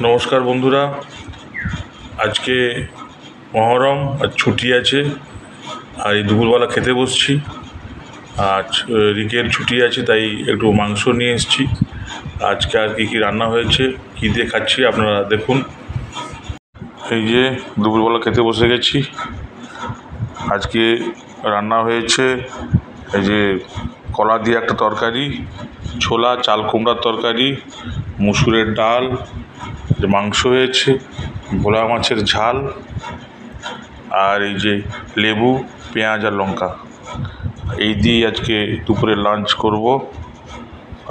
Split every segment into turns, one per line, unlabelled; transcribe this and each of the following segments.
নমস্কার বন্ধুরা, আজকে মহরম আর ছুটি আছে। আর এই দুপুরবেলা খেতে বসছি। আজ রিকের ছুটি আছে, তাই একটু মাংস নিয়ে এসেছি। আজকে আর কী রান্না হয়েছে, কী দিয়ে খাচ্ছি আপনারা দেখুন। এই যে দুপুরবেলা খেতে বসে গেছি। আজকে রান্না হয়েছে এই যে কলা দিয়ে একটা তরকারি, ছোলা চাল কুমড়ার তরকারি, মুসুরের ডাল, মাংস হয়েছে, ভোলা মাছের ঝাল, আর এই যে লেবু, পেঁয়াজ আর লঙ্কা। এই দিয়ে আজকে দুপুরে লাঞ্চ করব।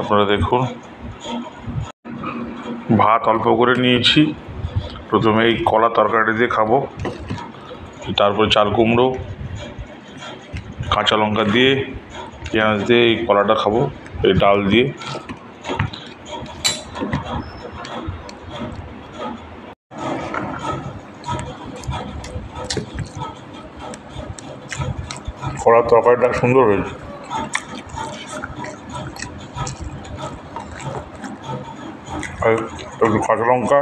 আপনারা দেখুন, ভাত অল্প করে নিয়েছি। প্রথমে এই কলা তরকারি দিয়ে খাবো, তারপরে চাল কুমড়ো, কাঁচা লঙ্কা দিয়ে, পেঁয়াজ দিয়ে এই কলাটা খাবো এই ডাল দিয়ে। কলার তরকারিটা সুন্দর হয়েছে। আর একটু কাঁচা লঙ্কা,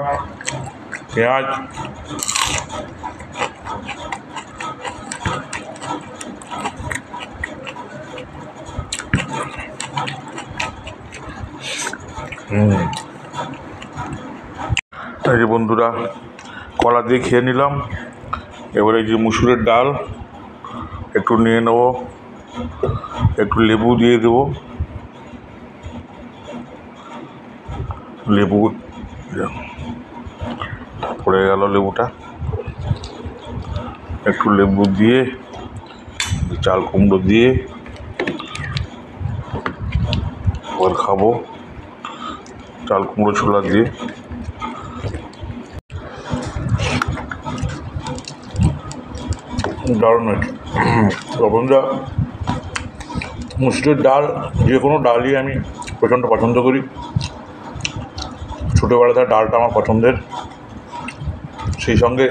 পেঁয়াজ, এই যে বন্ধুরা কলা দিয়ে খেয়ে নিলাম। এবারে এই যে মুসুরের ডাল একটু নিয়ে নেব, একটু লেবু দিয়ে দেবো। লেবু পড়ে গেল, লেবুটা একটু লেবু দিয়ে, চাল কুমড়ো দিয়ে এবার খাবো, চাল কুমড়ো ছোলা দিয়ে। দারুণ হয়েছে। বন্ধুরা, মুসুরের ডাল, যে কোনো ডালই আমি প্রচণ্ড পছন্দ করি। ছোটোবেলা থেকে ডালটা আমার পছন্দের। সেই সঙ্গে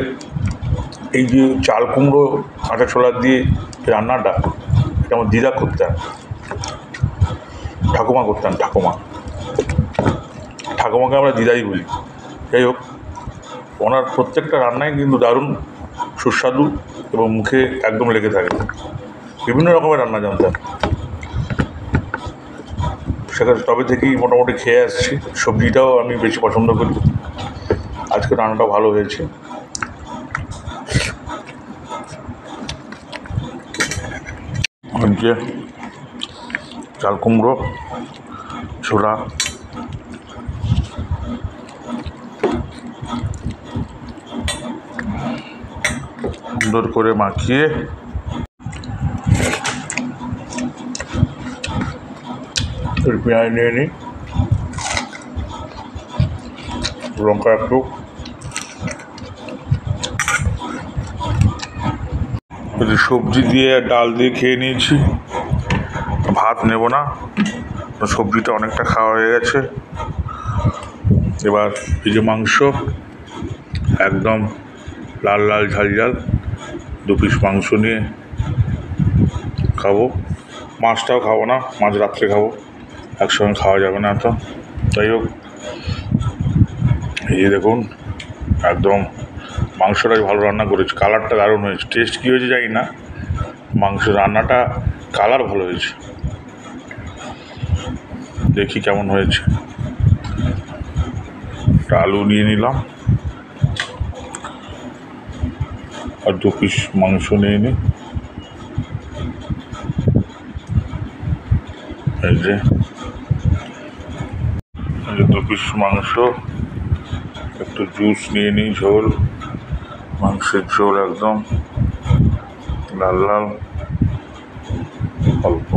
এই যে চাল কুমড়ো কাঁচা ছোলা দিয়ে রান্নাটা, এটা আমার দিদা করতেন, ঠাকুমা করতেন। ঠাকুমাকে আমরা দিদাই বলি। যাই হোক, ওনার প্রত্যেকটা রান্নাই কিন্তু দারুণ সুস্বাদু এবং মুখে একদম লেগে থাকে। বিভিন্ন রকমের রান্না জানতেন, সেখানে তবে থেকেই মোটামুটি খেয়ে আসছি। সবজিটাও আমি বেশি পছন্দ করি। আজকে রান্নাটা ভালো হয়েছে। যে চাল কুমড়ো ছোলা, সুন্দর করে মাখিয়ে পেঁয়াজ নিয়ে নিই, লঙ্কা একটু, সবজি দিয়ে ডাল দিয়ে খেয়ে নিয়েছি। ভাত নেব না, সবজিটা অনেকটা খাওয়া হয়ে গেছে। এবার এই যে মাংস, একদম লাল লাল ঝাল ঝাল 2 পিস মাংস নিয়ে খাবো। মাছটাও খাবো না, মাছ রাত্রে খাবো, একসঙ্গে খাওয়া যাবে না তো। যাই হোক, এই যে দেখুন, একদম মাংসটাই ভালো রান্না করেছে। কালারটা দারুণ হয়েছে। টেস্ট কী হয়েছে জানি না, মাংস রান্নাটা কালার ভালো হয়েছে। দেখি কেমন হয়েছে। আলু নিয়ে নিলাম, আর 2 পিস মাংস নিয়ে নিই। এই যে 2 পিস মাংস, একটু জুস নিয়ে নিই, ঝোল, মাংসের ঝোল একদম লাল লাল, অল্প,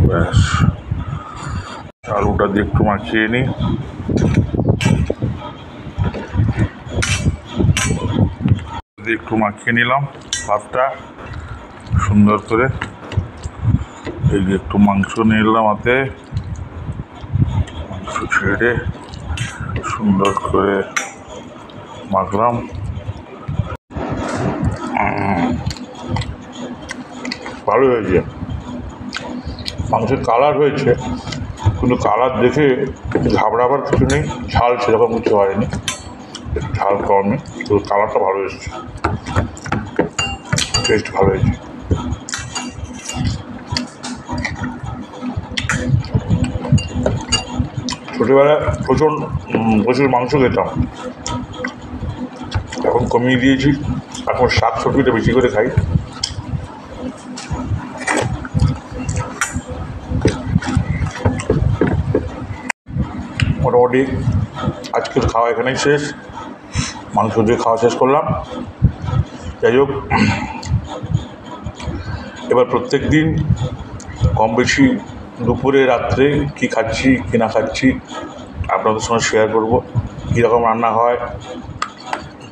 ব্যাস। আলুটা দিয়ে একটু মাখিয়ে নিই। একটু মাখিয়ে নিলাম ভাতটা সুন্দর করে। এই যে একটু মাংস নিয়ে নিলাম হাতে, মাংস ছেড়ে সুন্দর করে মাখলাম। ভালো হয়েছে, মাংসের কালার হয়েছে, কিন্তু কালার দেখে ঘাবড়াবার কিছু নেই, ঝাল সেরকম কিছু হয়নি, ঝাল কমই, তো কালারটা ভালো এসেছে, টেস্ট ভালো হয়েছে। ছোটোবেলায় প্রচুর মাংস খেতাম, এখন কমিয়ে দিয়েছি, এখন শাক সবজিটা বেশি করে খাই। মোটামুটি আজকের খাওয়া এখানেই শেষ, মাংস দিয়ে খাওয়া শেষ করলাম। যাই হোক, এবার প্রত্যেক দিন কম বেশি দুপুরে রাত্রে কী খাচ্ছি কী না খাচ্ছি আপনাদের সঙ্গে শেয়ার করব, কীরকম রান্না হয়,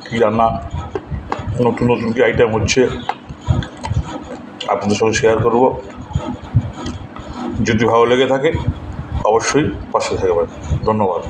কী রান্না, নতুন নতুন কী আইটেম হচ্ছে আপনাদের সঙ্গে শেয়ার করব। যদি ভালো লেগে থাকে অবশ্যই পাশে থাকবেন। ধন্যবাদ।